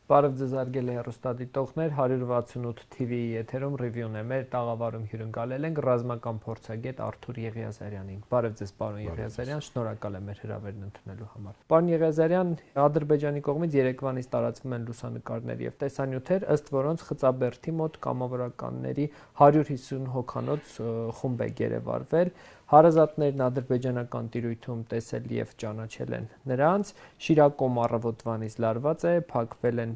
Բարև ձեզ արգելի հեռուստադիտողներ, 168 TV-ի եթերում ռիվյուն է, մեր տաղավարում հյուրընկալել ենք ռազմական փորձագետ Արթուր Եղիազարյանին։ Բարև ձեզ, պարոն Եղիազարյան, շնորհակալ եմ մեր հրավերն ընդունելու համար։ Պարոն Եղիազարյան, Ադրբեջանի կողմից Երևանից տարածվում են լուսանկարներ եւ տեսանյութեր, ըստ որոնց Խծաբերդի մոտ կամավորականների 150 հոգանոց խումբ է գերեվարվել։ Հարազատներն ադրբեջանական տիրույթում տեսել եւ ճանաչել են նրանց, Շիրակոմ առավոտվանից լարված է, փակվել են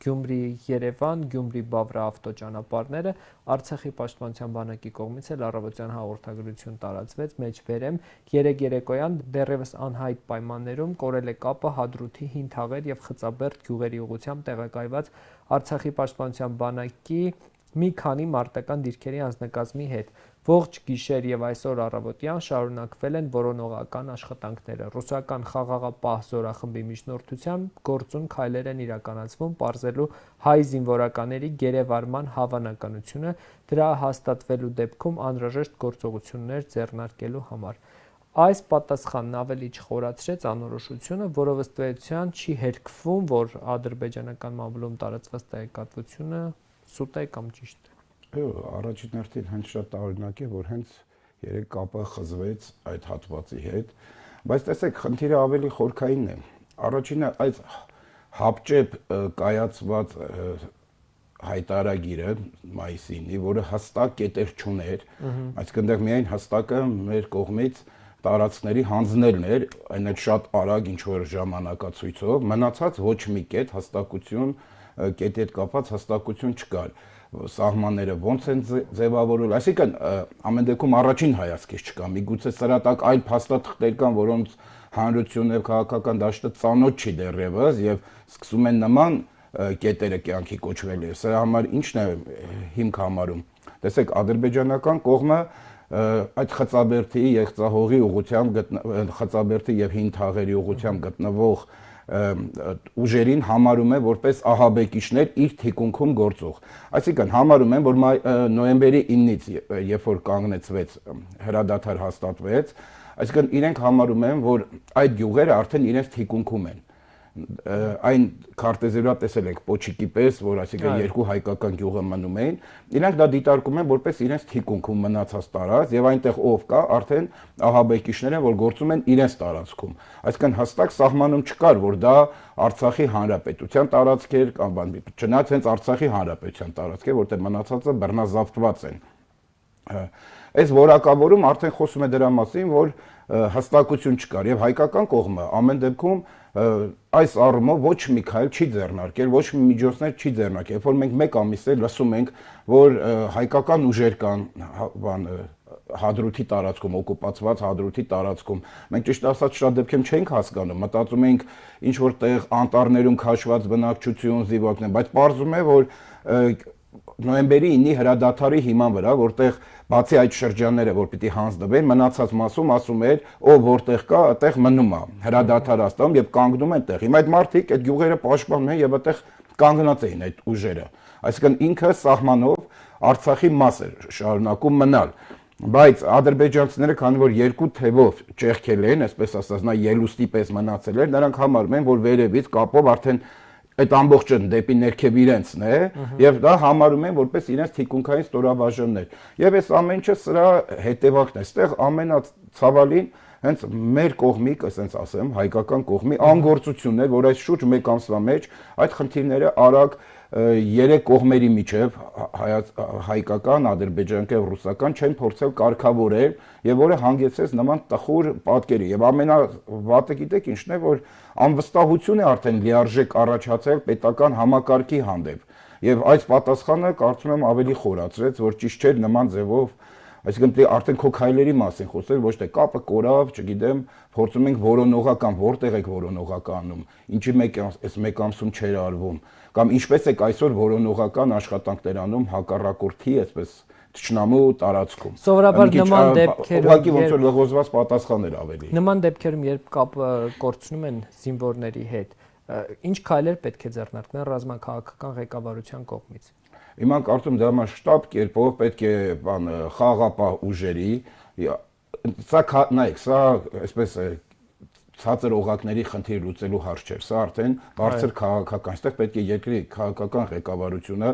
Գյումրի-Երևան, Գյումրի-Բավրա ավտոճանապարհները, Արցախի պաշտպանության բանակի կողմից էլ առավոտյան հաղորդագրություն տարածվեց, մեջբերեմ, երեկոյան դեռևս անհայտ պայմաններում կորել է կապը Հադրութի Հին Թաղեր եւ Խծաբերդ գյուղերի ուղղությամբ տեղակայված Արցախի պաշտպանության բանակի մի քանի մարտական դիրքերի անձնակազմի հետ։ Ողջ գիշեր եւ այսօր առավոտյան շարունակվել են որոնողական աշխատանքները։ Ռուսական խաղաղապահ զորախմբի միջնորդությամբ գործուն քայլեր են իրականացվում պարզելու հայ զինվորականների գերեվարման հավանականությունը, դրա հաստատվելու դեպքում անհրաժեշտ գործողություններ ձեռնարկելու համար։ Այս պատասխանն ավելի չխորացրեց անորոշությունը, որով ըստ էության չի հերքվում, որ ադրբեջանական մամուլում տարածված տեղեկատվությունը սուտ է կամ ճիշտ է։ Առաջին հերթին հենց շատ տարօրինակ է, որ հենց երեք կապը խզվեց այդ հատվածի հետ, բայց տեսեք, խնդիրը ավելի խորքային է։ Առաջինը այս հապճեպ կայացված հայտարարագիրը մայիսինի, որը հստակ կետեր չուներ, այսինքն դեռ միայն հստակը մեր կողմից տարածքների հանձնելն էր, այն էլ շատ արագ ինչ որ ժամանակացույցով, մնացած ոչ մի կետ հստակություն, կետի հետ կապված հստակություն չկար։ Սահմանները ոնց են ձևավորել, այսինքն ամեն դեպքում առաջին հայացքից չկա, միգուցե սրա տակ այլ փաստաթղթեր կան, որոնց հանրությունը եւ քաղաքական դաշտը ծանոթ չի դեռևս եւ սկսում են նման կետերը կյանքի կոչվել։ Սրա համար ի՞նչն է հիմք համարում։ Տեսեք, ադրբեջանական կողմը այդ Խծաբերդի Եղցահողի ուղղությամբ Խծաբերդի եւ Հին Թաղերի ուղղությամբ գտնվող ուժերին համարում է որպես ահաբեկիչներ իր թիկունքում գործող։ Այսինքն համարում են, որ նոյեմբերի 9-ից, երբ որ կանգնեցվեց հրադադար հաստատվեց, այսինքն իրենք համարում են, որ այդ գյուղերը արդեն իրենց թիկունքում են։ Այն քարտեզերով տեսել ենք Պոչիկի պես, որ այսինքն երկու հայկական գյուղը մնում էին, իրենք դա դիտարկում են որպես իրենց թիկունքում մնացած տարած եւ այնտեղ ով կա, արդեն ահաբեկիչներ են, որ գործում են իրենց տարածքում։ Այսինքն հստակ սահմանում չկար, որ դա Արցախի հանրապետության տարածք էր կամ բան, չնայած հենց Արցախի հանրապետության տարածք է, որտեղ մնացածը բռնազավթված են։ Այս որակավորում արդեն խոսում է դրա մասին, որ հստակություն չկար եւ հայկական կողմը ամեն դեպքում այս առումով ոչ մի քայլ չի ձեռնարկել, ոչ մի միջոցներ չի ձեռնարկել, երբ որ մենք մեկ ամիս է լսում ենք, որ հայկական ուժեր կան Հադրութի տարածքում, օկուպացված Հադրութի տարածքում, մենք ճիշտ ասած շատ դեպքերում չենք հասկանում, մտածում ենք ինչ որտեղ անտառներում քաշված բնակչություն, զինվորներ, բայց պարզվում է, որ նոյեմբերի 9-ի հրադադարի հիման վրա, որտեղ բացի այդ շրջանները, որ պիտի հանձնվեն, մնացած մասում ասում էր, ով որտեղ կա, այդտեղ մնում է, հրադադար հաստատում եւ կանգնում են տեղ։ Հիմա այդ մարդիկ այդ գյուղերը պաշտպանում են եւ այդտեղ կանգնած էին այդ ուժերը։ Այսինքն ինքը սահմանով Արցախի մաս էր շարունակում մնալ։ Բայց ադրբեջանցիները, քանի որ երկու թևով ճեղքել են, այսպես ասած, նա ելուստի պես մնացել էր, նրանք համարում են, որ վերևից կապով արդեն այդ ամբողջը դեպի ներքև իրենցն է եւ դա համարում են որպես իրենց թիկունքային ստորաբաժաններ։ Եվ այս ամեն ինչը սրա հետևանքն է։ Այստեղ ամենացավալին հենց մեր կողմի, ասենց ասեմ, հայկական կողմի անգործությունն է, որ այս շուրջ 1 ամսվա մեջ այդ խնդիրները արագ երեք կողմերի միջև հայկական, ադրբեջանական եւ ռուսական չեն փորձել կարգավորել եւ որը հանգեցրեց նման տխուր պատկերի եւ ամենավատը գիտեք ինչն է, որ անվստահություն է արդեն լիարժեք առաջացել պետական համակարգի հանդեպ եւ այս պատասխանը կարծում եմ ավելի խորացրեց, որ ճիշտ չէր նման ձևով, այսինքն արդեն քո քայլերի մասին խոսել, ոչ թե կապը կորավ, չգիտեմ, փորձում ենք որոնողական, որտեղ եք որոնողականում, ինչի այս մեկ ամսում չէր արվում, կամ ինչպես եք այսօր որոնողական աշխատանքներ անում հակառակորդի, այսպես թշնամու տարածքում։ Սովորաբար նման դեպքերում ուղղակի ոնց որ լղոզված պատասխաններ ավելի։ Նման դեպքերում երբ կապը կորցնում են զինվորների հետ, ինչ քայլեր պետք է ձեռնարկվեն ռազմաքաղաքական ղեկավարության կողմից։ Հիմա կարծում դա մասշտաբ կերպով պետք է խաղաղապահ ուժերի, սա նայեք, սա այսպես ցածր օղակների խնդիր լուծելու հարց չէր, սա արդեն բարձր քաղաքական, այստեղ պետք է երկրի քաղաքական ղեկավարությունը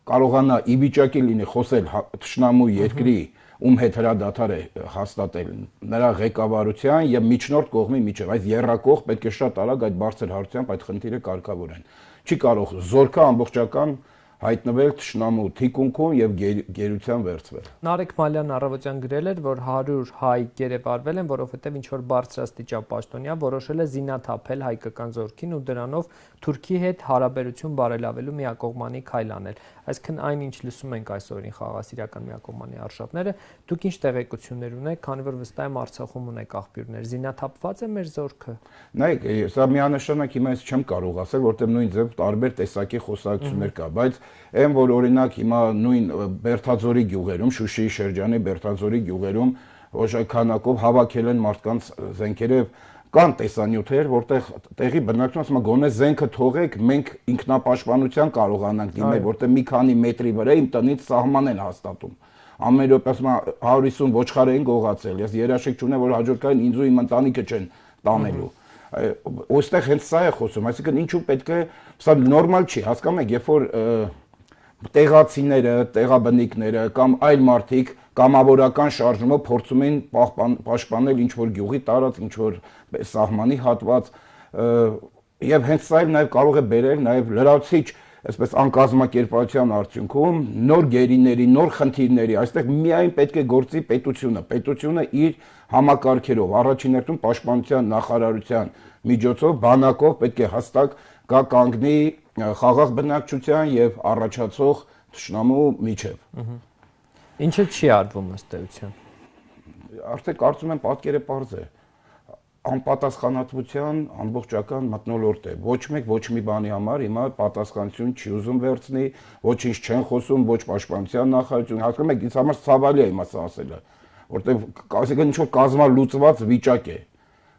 կարողանա ի վիճակի լինի խոսել թշնամու երկրի ում հետ հրադադար է հաստատել նրա ղեկավարության եւ միջնորդ կողմի միջև այս երրակող պետք է շատ արագ այդ բարձր հարցությամբ այդ խնդիրը կարգավորեն չի կարող զորքա ամբողջական հայտնվել թշնամու թիկունքում եւ գերության վերցվել։ Նարեկ Մալյանն առավոտյան գրել էր, որ 100 հայ գերեվարվել են, որովհետեւ ինչ որ բարձրաստիճան պաշտոնյա որոշել է զինաթափել հայկական զորքին ու դրանով Թուրքի հետ հարաբերություն բարելավելու միակողմանի քայլ անել։ Այսինքն այնինչ լսում ենք այսօրին խաղաղասիրական միակողմանի արշավները, դուք ինչ տեղեկություններ ունեք, քանի որ վստահ եմ Արցախում ունեք աղբյուրներ, զինաթափված է մեր զորքը։ Նայեք, սա միանշանակ հիմա ես չեմ կարող ասել, որտեղ նույն ձև տարբեր տեսակի խոսակցություններ կա, բայց այն որ օրինակ հիմա նույն Բերթաձորի գյուղերում, Շուշիի շրջանի Բերթաձորի գյուղերում օժաքանակով հավաքել են մարդկանց զենքերը կան տեսանյութեր, որտեղ տեղի բնակչությունը ասում է գոնե զենքը թողեք, մենք ինքնապաշտպանության կարողանանք դիմել, որտեղ մի քանի մետրի վրա իմ տնից սահման են հաստատում։ Ամեն րոպե ասում է 150 ոչխար են գողացել, ես երաշխիք չունեմ, որ հաջորդքային ինձ ու իմ ընտանիքը չեն տանելու։ Ոստեղ հենց սա է խոսում, այսինքն ինչու պետք է, սա նորմալ չի, հասկանում եք, երբ որ տեղացիները, տեղաբնիկները կամ այլ մարդիկ կամավորական շարժումով փորձում են պաշտպանել ինչ-որ գյուղի տարածք, ինչ-որ սահմանի հատված եւ հենց սա էլ նաեւ կարող է բերել նաեւ լրացիչ այսպես անկազմակերպվածության արդյունքում նոր գերիների, նոր խնդիրների, այստեղ միայն պետք է գործի պետությունը իր համակարգերով, առաջին հերթին պաշտպանության նախարարության միջոցով բանակով պետք է հստակ կանգնի խաղաղ բնակչության եւ առաջացող թշնամու միջև։ Ինչը չի արվում ըստ էության։ Արդեն կարծում եմ պատկերը պարզ է։ Անպատասխանատվության ամբողջական մթնոլորտ է։ Ոչ մեկ ոչ մի բանի համար հիմա պատասխանություն չի ուզում վերցնի, ոչինչ չեն խոսում, ոչ պաշտպանության նախարարություն։ Հասկանում եք, ինձ համար ցավալի է հիմա սա ասելը, որտեղ ասիկա ինչ որ կազմալուծված վիճակ է։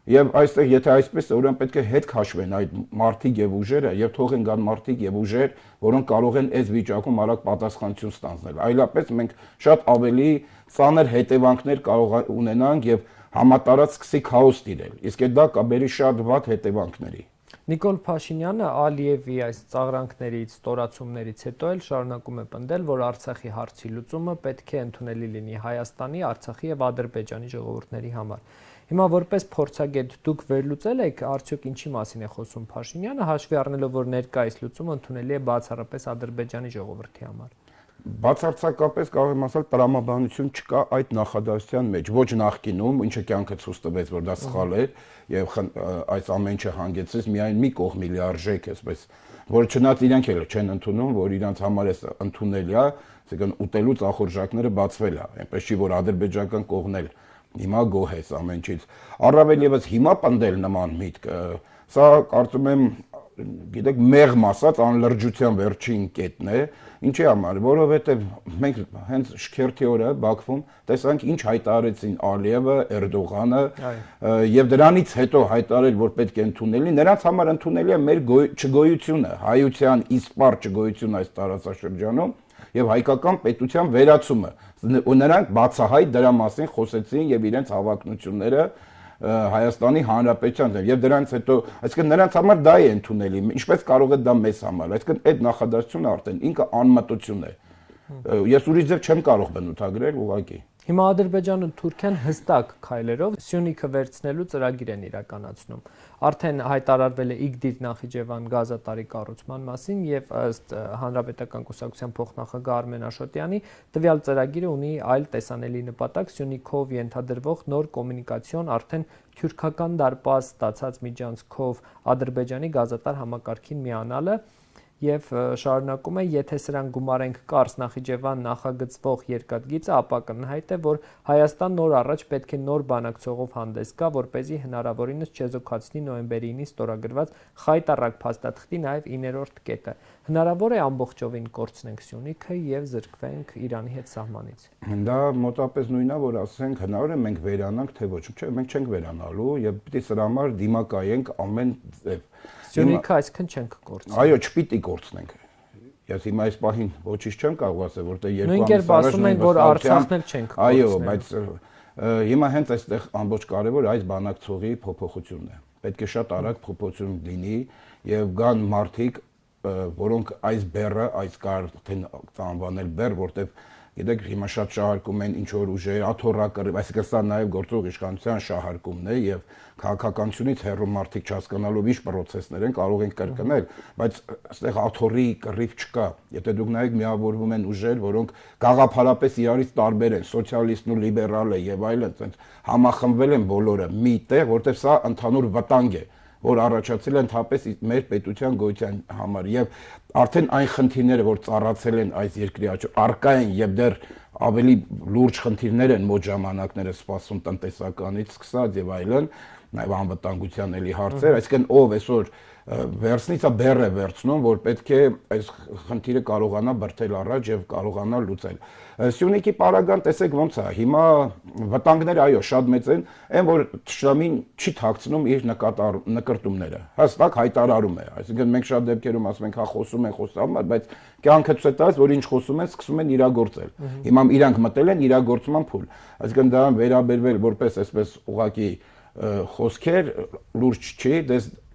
Եվ այստեղ եթե այսպես է, ուրեմն պետք է հետ քաշվեն այդ մարդիկ եւ ուժերը եւ թողեն գան մարդիկ եւ ուժեր, որոնք կարող են այս վիճակում արագ պատասխանություն ստանձնել։ Այլապես մենք շատ ավելի ծանր հետևանքներ կարող ունենանք եւ համատարած սկսի քաոս տիրել։ Իսկ դա կբերի շատ վատ հետևանքների։ Նիկոլ Փաշինյանը Ալիևի այս ծաղրանքներից, ստորացումներից հետո էլ շարունակում է պնդել, որ Արցախի հարցի լուծումը պետք է ընդունելի լինի Հայաստանի, Արցախի եւ Ադրբեջանի ժողովուրդների համար։ Հիմա որպես փորձագետ դուք վերլուծել եք արդյոք ինչի մասին է խոսում Փաշինյանը, հաշվի առնելով որ ներկայիս լուծումը ընդունելի է բացառապես Ադրբեջանի ժողովրդի համար։ Բացարձակապես կարող եմ ասել տրամաբանություն չկա այդ նախադասության մեջ, ոչ նախկինում, ինչը կյանքը ցույց տվեց, որ դա սխալ է եւ այս ամեն ինչը հանգեցրեց միայն մի կողմի լիարժեք, այսպես, որ չնայած իրենք էլ չեն ընդունում, որ իրանց համար է ընդունելի է, այսինքն ուտելու ծախորժակները բացվել է, այնպես չի որ ադրբեջանական կողմն էլ հիմա գոհ է ամեն ինչից։ Առավել եւս հիմա պնդել նման միտք, սա կարծում եմ գիտեք մեղմ ասած անլրջության վերջին կետն է, ինչի համար, որովհետև մենք հենց շքերթի օրը Բաքվում տեսանք ինչ հայտարարեցին Ալիևը, Էրդողանը եւ դրանից հետո հայտարարել, որ պետք է ընդունելի, նրանց համար ընդունելի է մեր չգոյությունը, հայության իսպառ չգոյությունը այս տարածաշրջանում եւ հայկական պետության վերացումը։ Ու նրանք բացահայտ դրա մասին խոսեցին եւ իրենց հավակնությունները Հայաստանի Հանրապետության եւ դրանից հետո, այսինքն նրանց համար դա է ընդունելի, ինչպես կարող է դա մեզ համար, այսինքն այդ նախադասությունը արդեն ինքը անմտություն է։ Ես ուրիշ ձև չեմ կարող բնութագրել ուղղակի։ Հիմա Ադրբեջանը Թուրքիան հստակ քայլերով Սյունիքը վերցնելու ծրագիր են իրականացնում։ Արդեն հայտարարվել է Իգդիր Նախիջևան գազատարի կառուցման մասին եւ ըստ Հանրապետական կուսակցության փոխնախագահ Արմեն Աշոտյանի տվյալ ծրագիրը ունի այլ տեսանելի նպատակ Սյունիքով ենթադրվող նոր կոմունիկացիոն արդեն թյուրքական դարպաս ստացած միջանցքով Ադրբեջանի գազատար համակարգին միանալը եւ շարունակում է, եթե սրան գումարենք Կարս Նախիջևան նախագծվող երկաթգիծը, ապա կնհայտ է, որ Հայաստան նոր առաջ պետք է նոր բանակցողով հանդես գա, որպեսզի հնարավորինս չեզոքացնի նոյեմբերի 9-ին ստորագրված խայտառակ փաստաթղթի նաեւ 9-րդ կետը։ Հնարավոր է ամբողջովին կորցնենք Սյունիքը եւ զրկվենք Իրանի հետ սահմանից։ Դա մոտապես նույնն է, որ ասենք հնարավոր է մենք վերանանք, թե ոչ, չէ, մենք չենք վերանալու եւ պիտի սրա համար դիմակայենք ամեն ձև։ Սյունիքը այսքան չենք կորցնի։ Այո, չպիտի կորցնենք։ Ես հիմա այս պահին ոչինչ չեմ կարող ասել, որտեղ երկու ամիս առաջ ասում են, որ Արցախն էլ չենք կորցնել։ Այո, բայց Հիմա հենց այստեղ ամբողջ կարևոր այս բանակցողի փոփոխությունն է։ Պետք է շատ արագ փոփոխություն լինի եւ գան մարդիկ, որոնք այս բեռը, այս կար անվանել բեռ, որտեղ գիտեք, հիմա շատ շահարկում են ինչ որ ուժեր, աթոռակը, այսինքն սա նաև գործող իշխանության շահարկումն է եւ քաղաքականությունից հեռու մարդիկ չհասկանալով ինչ process-ներ են կարող են կրկնել, բայց այստեղ աթոռի կռիվ չկա։ Եթե դուք նայեք միավորվում են ուժեր, որոնք գաղափարապես իրարից տարբեր են, սոցիալիստն ու լիբերալը եւ այլն, այդպես համախմբվել են բոլորը մի տեղ, որտեղ սա ընդհանուր վտանգ է, որ առաջացել են թապես մեր պետության գոյության համար եւ արդեն այն խնդիրները, որ ծառացել են այս երկրի արկա են եւ դեռ ավելի լուրջ խնդիրներ են մոտ ժամանակները սպասում տնտեսականից սկսած եւ այլն, նաեւ անվտանգության էլի հարցեր, այսինքն ով այսօր վերցնից է բեռ է վերցնում, որ պետք է այս խնդիրը կարողանա բրթել առաջ եւ կարողանա լուծել։ Սյունիքի պարագան տեսեք ոնց է, հիմա վտանգները այո շատ մեծ են, այն որ թշնամին չի թաքցնում իր նկարտումները, հստակ հայտարարում է, այսինքն մենք շատ դեպքերում ասում ենք հա խոսում են խոստանում, բայց կյանքը ցույց տալիս, որ ինչ խոսում են, սկսում են իրագործել։ Հիմա իրանք մտել են իրագործման փուլ, այսինքն դա վերաբերվել որպես այսպես ուղակի խոսքեր լուրջ չի,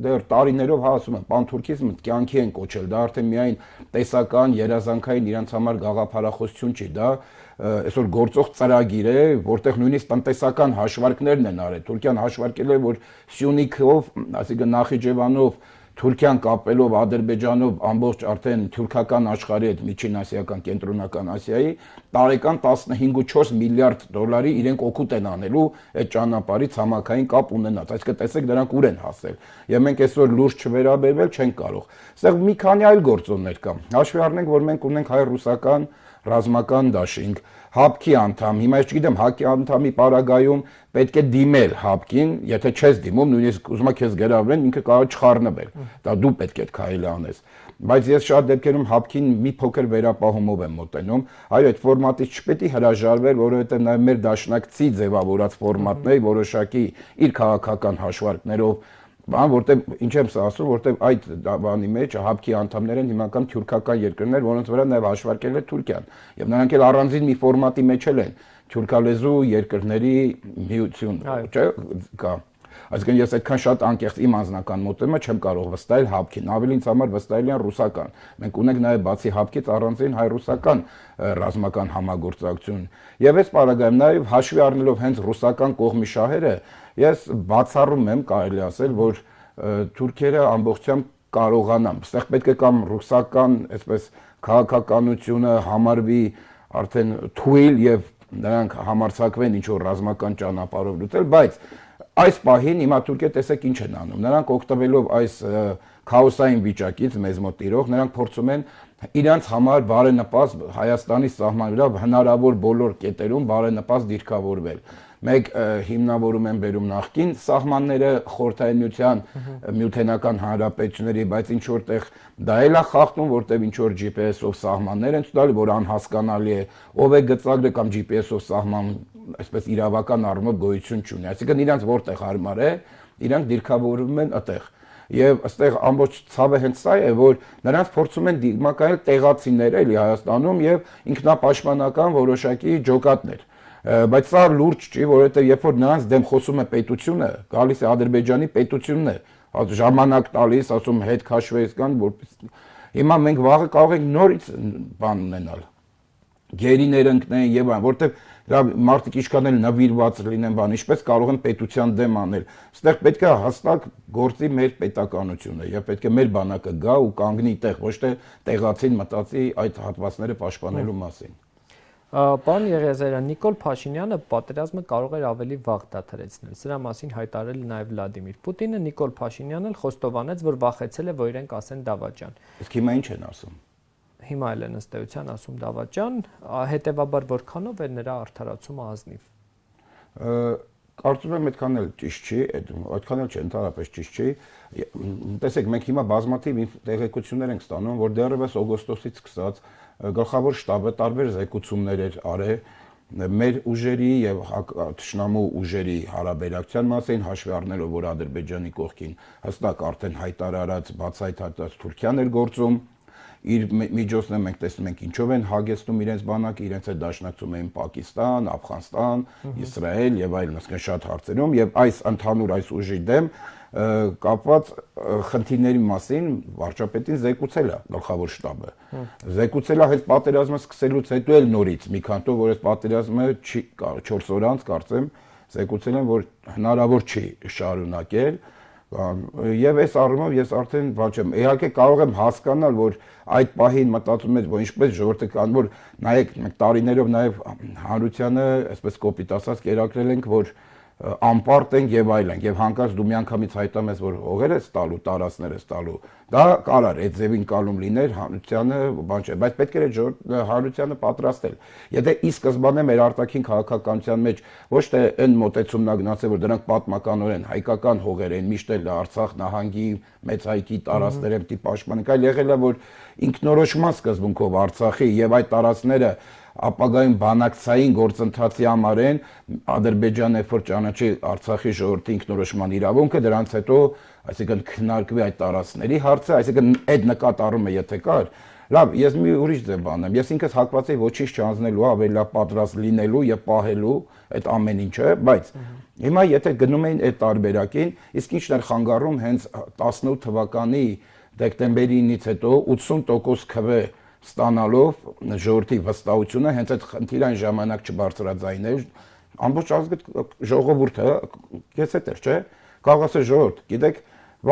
դեռ տարիներով հա ասում են, պանթուրքիզմը կյանքի են կոչել, դա արդեն միայն տեսական, երազանքային իրանց համար գաղափարախոսություն չի, դա այսօր գործող ծրագիր է, որտեղ նույնիսկ տնտեսական հաշվարկներն են արել։ Թուրքիան հաշվարկել է, որ Սյունիքով, այսինքն Նախիջևանով Թուրքիան կապելով Ադրբեջանով ամբողջ արդեն թուրքական աշխարհի հետ Միջին Ասիական, Կենտրոնական Ասիայի տարեկան 15.4 միլիարդ դոլարի իրենք օգուտ են անելու այդ ճանապարհից համակային կապ ունենած։ Այսինքն տեսեք դրանք ուր են հասել։ Եվ մենք այսօր լուրջ չվերաբերվել չենք կարող։ Այստեղ մի քանի այլ գործոններ կա։ Հաշվի առնենք, որ մենք ունենք հայ-ռուսական ռազմական դաշինք, ՀԱՊԿ-ի անդամ, հիմա ես չգիտեմ, ՀԱՊԿ-ի անդամի պարագայում պետք է դիմել ՀԱՊԿ-ին, եթե չես դիմում, նույնիսկ ուզում եք քեզ գրավեն, ինքը կարող է չխառնվել։ Դա դու պետք է քայլի անես։ Բայց ես շատ դեպքերում ՀԱՊԿ-ին մի փոքր վերապահումով եմ մոտենում։ Այո, այդ ֆորմատից չպետք է հրաժարվել, որովհետև նաև մեր դաշնակցի ձևավորած ֆորմատն է, որոշակի իր քաղաքական հաշվարկներով բան, որտեղ ինչ եմ սա ասում, որտեղ այդ բանի մեջ ՀԱՊԿ-ի անդամներ են հիմնական թուրքական երկրներ, որոնց վրա նաև հաշվարկել է Թուրքիան։ Եվ նրանք էլ առանձին մի ֆորմատի մեջ են թուրքալեզու երկրների միություն, չէ՞, կա։ Այսինքն ես այդքան շատ անկեղծ իմ անձնական մոտեցումը չեմ կարող վստահել ՀԱՊԿ-ին, ավելի ինձ համար վստահելի են ռուսական։ Մենք ունենք նաև բացի ՀԱՊԿ-ից առանձին հայ-ռուսական ռազմական համագործակցություն։ Եվ այս պարագայում նաև հաշվի առնելով հենց ռուսական կողմի շահերը, ես բացառում եմ, կարելի ասել, որ թուրքերը ամբողջությամբ կարողանան։ Այստեղ պետք է կամ ռուսական, այսպես քաղաքականությունը համարվի արդեն թույլ եւ նրանք համարձակվեն ինչ որ ռազմական ճանապարհով լուծել, բայց այս պահին հիմա Թուրքիա տեսեք ինչ են անում։ Նրանք օգտվելով այս քաոսային վիճակից մեզ մոտ տիրող, նրանք փորձում են իրանց համար բարենպաստ Հայաստանի սահմանի վրա հնարավոր բոլոր կետերում բարենպաստ դիրքավորվել։ Մեկ հիմնավորում են բերում նախկին սահմանները խորհրդային միության միութենական հանրապետությունների, բայց ինչ որտեղ դա էլ է խախտում, որտեղ ինչ որ GPS-ով սահմաններ են ցույց որ անհասկանալի է, ով է գծագրը կամ GPS-ով սահման, այսպես իրավական առումով գոյություն չունի։ Այսինքն իրանց որտեղ հարմար է, իրանք դիրքավորվում են այդտեղ։ Եվ այստեղ ամբողջ ցավը հենց սա է, որ նրանց փորձում են դիմակայել տեղացիները էլի Հայաստանում եւ ինքնապաշտպանական որոշակի ջոկատներ։ Բայց սա լուրջ չի, որովհետեւ երբ որ նրանց դեմ խոսում է պետությունը, գալիս է Ադրբեջանի պետությունն է, ժամանակ տալիս, ասում հետ քաշվես կան, որպես հիմա մենք վաղը կարող ենք նորից բան ունենալ։ Գերիներ ընկնեն եւ այն, որովհետեւ մարդիկ ինչքան էլ նվիրված լինեն բան, ինչպես կարող են պետության դեմ անել։ Այստեղ պետք է հստակ գործի մեր պետականությունը եւ պետք է մեր բանակը գա ու կանգնի տեղ, ոչ թե տեղացին մտածի այդ հատվածները պաշտպանելու մասին։ Պարոն Եղիազարյան, Նիկոլ Փաշինյանը պատերազմը կարող էր ավելի վաղ դադարեցնել։ Սրա մասին հայտարարել նաև Վլադիմիր Պուտինը, Նիկոլ Փաշինյանն էլ խոստովանեց, որ վախեցել է, որ իրենք ասեն դավաճան։ Իսկ հիմա ինչ են ասում։ Հիմա էլ են ըստ էության ասում դավաճան, հետեւաբար որքանով է նրա արդարացումը ազնիվ։ Կարծում եմ այդքան էլ ճիշտ չի, այդքան էլ չէ, ընդհանրապես ճիշտ չի։ Տեսեք, մենք հիմա բազմաթիվ տեղեկություններ ենք ստանում, որ դեռևս օգոստոսից սկսած գլխավոր շտաբը տարբեր զեկուցումներ էր արել մեր ուժերի եւ թշնամու ուժերի հարաբերակցության մասին, հաշվի առնելով, որ Ադրբեջանի կողքին հստակ արդեն հայտարարած բացահայտած Թուրքիան էր գործում։ իր միջոցները մենք տեսնում ենք ինչով են հագեցնում իրենց բանակը, իրենց հետ դաշնակցում էին Պակիստան, Աֆղանստան, Իսրայել եւ այլն, ասենք շատ հարցերում եւ այս ընդհանուր այս ուժի դեմ կապված խնդիրների մասին վարչապետին զեկուցել է գլխավոր շտաբը։ Զեկուցել է հենց պատերազմը սկսելուց հետո էլ նորից մի քանի օր, որ այս պատերազմը չի 4 օր անց կարծեմ զեկուցել են, որ հնարավոր չի շարունակել եւ այս առումով ես արդեն բան չեմ։ Իհարկե կարող եմ հասկանալ, որ այդ պահին մտածում եմ, որ ինչպես ժողովուրդը կան, որ նայեք մենք տարիներով նաեւ հանրությանը, այսպես կոպիտ ասած, կերակրել ենք, որ անպարտ ենք եւ այլն եւ հանկարծ դու միանգամից հայտարարում ես որ հողեր ես տալու, տարածքներ ես տալու, դա կարար այդ ձևին կալում լիներ հանրությանը, բան չէ, բայց պետք է հանրությանը պատրաստել։ Եթե ի սկզբանե մեր արտաքին քաղաքականության մեջ ոչ թե այն մոտեցումն ա գնացել, որ դրանք պատմականորեն հայկական հողեր են, միշտ էլ Արցախ նահանգի մեծ հայքի տարածքներ են տիպ պաշտպանենք, այլ եղել է որ ինքնորոշման սկզբունքով Արցախի եւ այդ տարածքները ապագայում բանակցային գործընթացի համար են Ադրբեջանը որ ճանաչի Արցախի ժողովրդի ինքնորոշման իրավունքը, դրանց հետո, այսինքն քննարկվի այդ տարածքների հարցը, այսինքն այդ նկատառումը եթե կար, լավ, ես մի ուրիշ ձև բան եմ, ես ինքս հակված եմ ոչինչ չանձնելու, ավելի պատրաստ լինելու եւ պահելու այդ ամեն ինչը, բայց հիմա եթե գնում էին այդ տարբերակին, իսկ ինչն էր խանգարում հենց 18 թվականի դեկտեմբերի 9-ից հետո 80% քվ ստանալով ժողովրդի վստահությունը հենց այդ խնդիրը այն ժամանակ չբարձրաձայնել ամբողջ ազգը ժողովուրդը քեզ հետ էր, չէ՞, կարող ասել ժողովուրդ, գիտեք,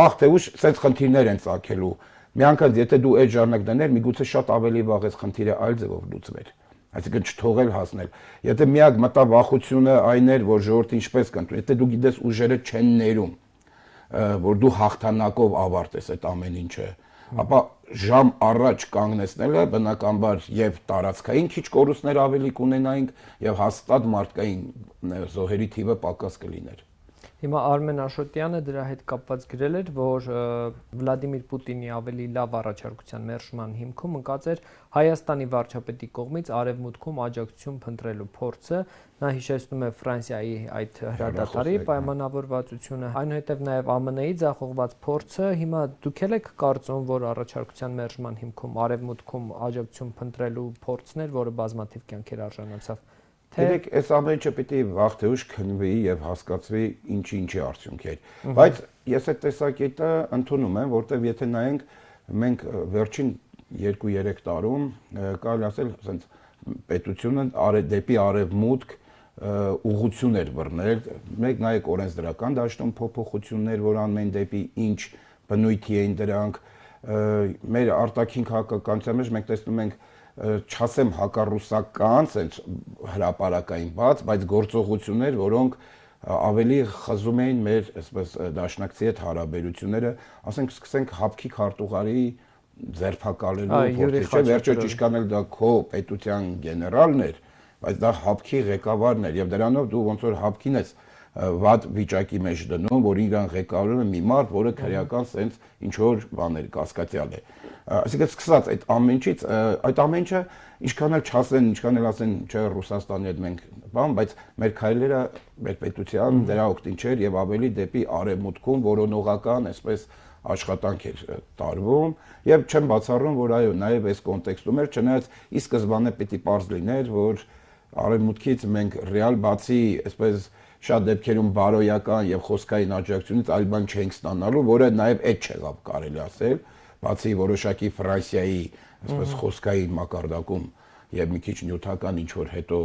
վաղ թե ուշ սենց խնդիրներ են ծագելու։ Մի անգամ եթե դու այդ ժամանակ դներ, միգուցե շատ ավելի վաղ այս խնդիրը այլ ձևով լուծվեր։ Այսինքն չթողել հասնել։ Եթե միակ մտավախությունը այն էր, որ ժողովուրդը ինչպես կընտրի, եթե դու գիտես ուժերը չեն ներում, որ դու հաղթանակով ավարտես այդ ամեն ինչը, ապա ժամ առաջ կանգնեցնելը բնականաբար եւ տարածքային քիչ կորուստներ ավելի կունենայինք եւ հաստատ մարդկային զոհերի թիվը պակաս կլիներ։ Հիմա Արմեն Աշոտյանը դրա հետ կապված գրել էր, որ Վլադիմիր Պուտինի ավելի լավ առաջարկության մերժման հիմքում ընկած էր Հայաստանի վարչապետի կողմից արևմուտքում աջակցություն փնտրելու փորձը, նա հիշեցնում է Ֆրանսիայի այդ հրադադարի պայմանավորվածությունը, այնուհետև նաև ԱՄՆ-ի ձախողված փորձը, հիմա դուք եք կարծում, որ առաջարկության մերժման հիմքում արևմուտքում աջակցություն փնտրելու փորձն էր, որը բազմաթիվ կյանքեր արժանացավ։ Դեք այս ամեն ինչը պիտի վաղ թե ուշ քննվի եւ հասկացվի ինչի արդյունք էր։ Բայց ես այդ տեսակետը ընդունում եմ, որտեվ եթե նայենք մենք վերջին 2-3 տարում կարելի ասել, ասենց պետությունը դեպի արևմուտք ուղղություն էր բռնել, մեկ նայեք օրենսդրական դաշտում փոփոխություններ, որ անում են դեպի ինչ բնույթի էին դրանք, մեր արտաքին քաղաքականության մեջ մենք տեսնում ենք չասեմ հակառուսական, sense հրապարակային բաց, բայց գործողություններ, որոնք ավելի խզում էին մեր, այսպես դաշնակցի հետ հարաբերությունները, ասենք սկսենք հապկի քարտուղարի ձերբակալելու փորձը, չէ՞, վերջը ճիշտ անել դա քո պետության գեներալն էր, բայց դա հապկի ղեկավարն էր եւ դրանով դու ոնց որ հապկին ես վատ վիճակի մեջ դնում, որ իրան ղեկավարում է մի մարդ, որը քրեական sense ինչ որ բաներ կասկածյալ է։ Այսինքն սկսած այդ ամենից, այդ ամենը ինչքան էլ չասեն, ինչքան էլ ասեն, չէ, Ռուսաստանի հետ մենք բան, բայց մեր քայլերը մեր պետության դրա օգտին չէր եւ ավելի դեպի արևմուտքում որոնողական, այսպես աշխատանք էր տարվում եւ չեմ բացառում, որ այո, նաեւ այս կոնտեքստում էր, չնայած ի սկզբանե պիտի պարզ լիներ, որ արևմուտքից մենք ռեալ բացի, այսպես շատ դեպքերում բարոյական եւ խոսքային աջակցությունից այլ բան չենք ստանալու, որը նաեւ այդ չեղավ կարելի ասել, բացի որոշակի Ֆրանսիայի, այսպես խոսքային մակարդակում եւ մի քիչ նյութական ինչ որ հետո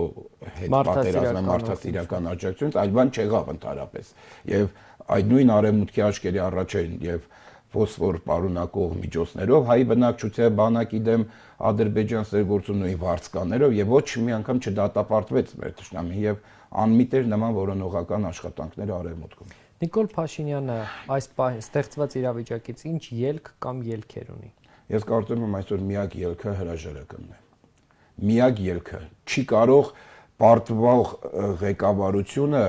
հետ պատերազմի մարդասիրական աջակցությունից այլ բան չեղավ ընդհանրապես։ Եվ այդ նույն արևմուտքի աչքերի առաջ են եւ ֆոսֆոր պարունակող միջոցներով հայ բնակչության բանակի դեմ Ադրբեջան սերգործում նույն վարձկաներով եւ ոչ մի անգամ չդատապարտվեց մեր ճշտամին եւ անմիտ էր նման որոնողական աշխատանքները արևմուտքում։ Նիկոլ Փաշինյանը այս ստեղծված իրավիճակից ինչ ելք կամ ելքեր ունի։ Ես կարծում եմ այսօր միակ ելքը հրաժարականն է։ Միակ ելքը չի կարող պարտվող ղեկավարությունը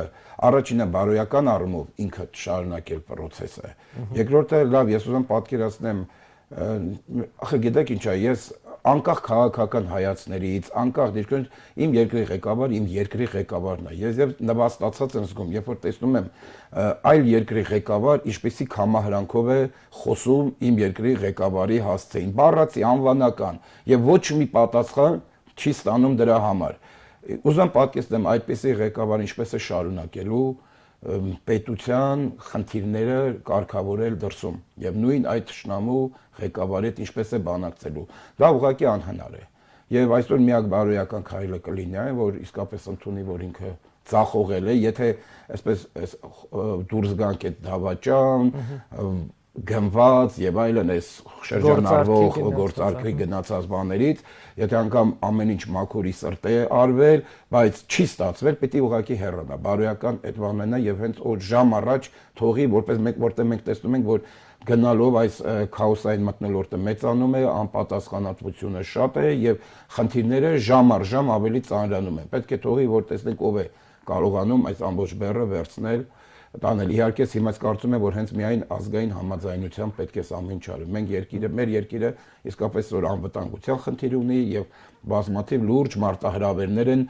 առաջինը բարոյական առումով ինքը շարունակել process-ը։ Երկրորդը լավ, ես ուզում պատկերացնեմ, ախր գիտեք ինչ է, ես անկախ քաղաքական հայացքներից, անկախ դիրքերից իմ երկրի ղեկավարն է։ Ես եւ նվաստացած եմ զգում, երբ որ տեսնում եմ այլ երկրի ղեկավար ինչպեսի համահրանքով է խոսում իմ երկրի ղեկավարի հասցեին, բառացի անվանական եւ ոչ մի պատասխան չի ստանում դրա համար։ Ուզում պատկերացնեմ այդպեսի ղեկավար ինչպես է շարունակելու պետության խնդիրները կարգավորել դրսում եւ նույն այդ ճշնամու ղեկավարի հետ ինչպես է բանակցելու դա ուղղակի անհնար է եւ այսօր միակ բարոյական քայլը կլինի այն որ իսկապես ընդունի որ ինքը ծախողել է եթե այսպես դուրս գանք այդ դավաճան գնված եւ այլն այս շրջանառվող գործարքի գնացած բաներից եթե անգամ ամեն ինչ մաքուրի սրտե է արվել բայց չի ստացվել պետք է ուղղակի հեռանա բարոյական այդ բանն է եւ հենց օր ժամ առաջ թողի որպես որտեղ մենք տեսնում ենք որ գնալով այս քաոսային մթնոլորտը մեծանում է անպատասխանատվությունը շատ է եւ խնդիրները ժամ առ ժամ ավելի ծանրանում են պետք է թողի որ տեսնենք ով է կարողանում այս ամբողջ բեռը վերցնել տանել իհարկե հիմա կարծում եմ որ հենց միայն ազգային համաձայնությամբ պետք է ամեն ինչ արվի մենք մեր երկիրը իսկապես որ անվտանգության խնդիր ունի եւ բազմաթիվ լուրջ մարտահրավերներ են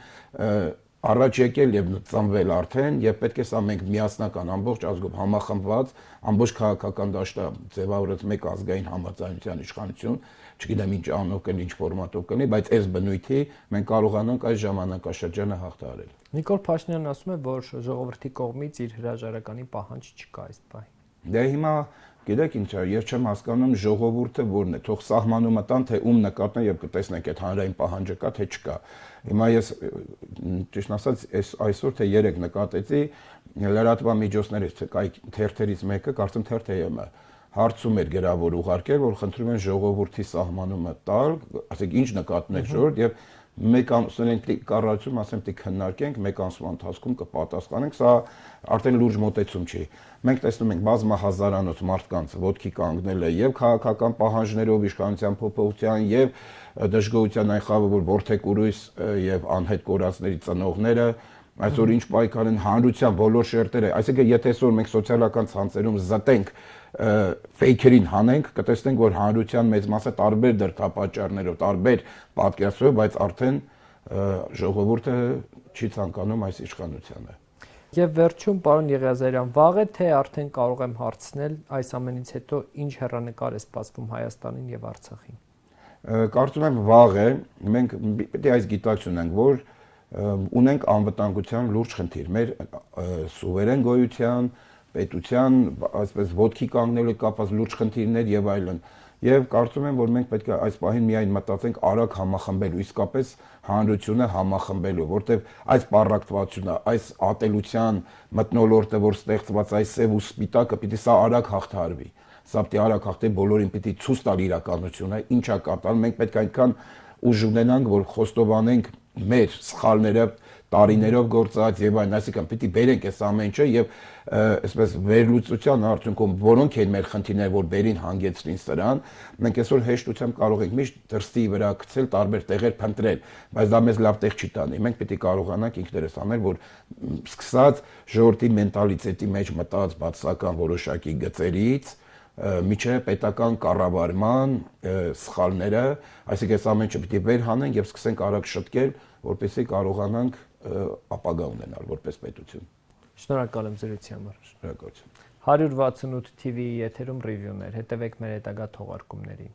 առաջ եկել եւ ծնվել արդեն եւ պետք է սա մենք միասնական ամբողջ ազգով համախմբված ամբողջ քաղաքական դաշտը ձևավորած մեկ ազգային համաձայնության իշխանություն չգիտեմ ինչ անով կլինի ինչ ֆորմատով կլինի բայց այս բնույթի մենք կարողանանք այս ժամանակաշրջանը հաղթահարել Նիկոլ Փաշինյանն ասում է որ ժողովրդի կողմից իր հրաժարականի պահանջ չկա այս պահին Դե հիմա գիտեք ինչ ես չեմ հասկանում ժողովուրդը որն է թող սահմանումը տան թե ում նկատն եւ կտեսնենք այդ հանրային պահանջը կա թե չկա հիմա ես ճիշտ ասած այսօր թե երեք նկատեցի լրատվամիջոցներից թերթերից մեկը կարծեմ թերթ-ը հարցում էր գրավոր ուղարկել որ խնդրում են ժողովրդի սահմանումը տալ ասեք ինչ նկատն եք ժողովուրդ եւ մեկ ամսունենք կառավարություն ասեմ թե քննարկենք մեկ ամսվա ընթացքում կպատասխանենք սա արդեն լուրջ մոտեցում չի մենք տեսնում ենք բազմահազարանոց մարդկանց ոտքի կանգնել է եւ քաղաքական պահանջներով իշխանության փոփոխության եւ դժգոհության այն խավը որ Որթեկուրույս եւ անհետ կորածների ծնողները այսօր ինչ պայքար են հանրության բոլոր շերտերը այսինքն եթե այսօր մենք սոցիալական ցանցերում զտենք ֆեյքերին հանենք կտեսնենք որ հանրության մեծ մասը տարբեր դրդապատճառներով տարբեր պատկերացումով բայց արդեն ժողովուրդը չի ցանկանում այս իշխանությանը Եվ վերջում պարոն Եղիազարյան վաղ է թե արդեն կարող եմ հարցնել այս ամենից հետո ինչ հեռանկար է սպասվում Հայաստանին եւ Արցախին Կարծում եմ վաղ է մենք պետք է այս գիտակցություն ունենք որ ունենք անվտանգության լուրջ խնդիր մեր սուվերեն գոյության պետության այսպես ոտքի կանգնելու կապված լուրջ խնդիրներ եւ այլն եւ կարծում եմ որ մենք պետք է այս պահին միայն մտածենք արագ համախմբելու իսկապես հանրությունը համախմբելու որտեւ այս պարակտվածությունը այս ատելության մթնոլորտը որ ստեղծված այս սև ու սպիտակը պիտի սա արագ հաղթահարվի սա պիտի արագ հաղթի բոլորին պիտի ցույց տալ իրականությունը ինչա կատարում մենք պետք է այնքան ուժ ունենանք որ խոստովանենք մեր սխալները տարիներով գործած եւ այն այսինքն պիտի բերենք այս ամեն ինչը եւ այսպես վերլուծության արդյունքում որոնք են մեր խնդիրները որ բերին հանգեցրին սրան մենք այսօր հեշտությամբ կարող ենք միշտ դրստի վրա գցել տարբեր տեղեր փնտրել բայց դա մեզ լավ տեղ չի տանի մենք պիտի կարողանանք ինքներս անել որ սկսած ժողովրդի մենտալիտետի մեջ մտած բացական որոշակի գծերից միջև պետական կառավարման սխալները այսինքն այս ամեն ինչը պիտի վեր հանենք եւ սկսենք արագ շտկել որպեսզի կարողանանք ապագա ունենալ որպես պետություն Շնորհակալ եմ զրույցի համար Շնորհակալություն 168 TV-ի եթերում ռիվյուներ հետևեք մեր հետագա թողարկումներին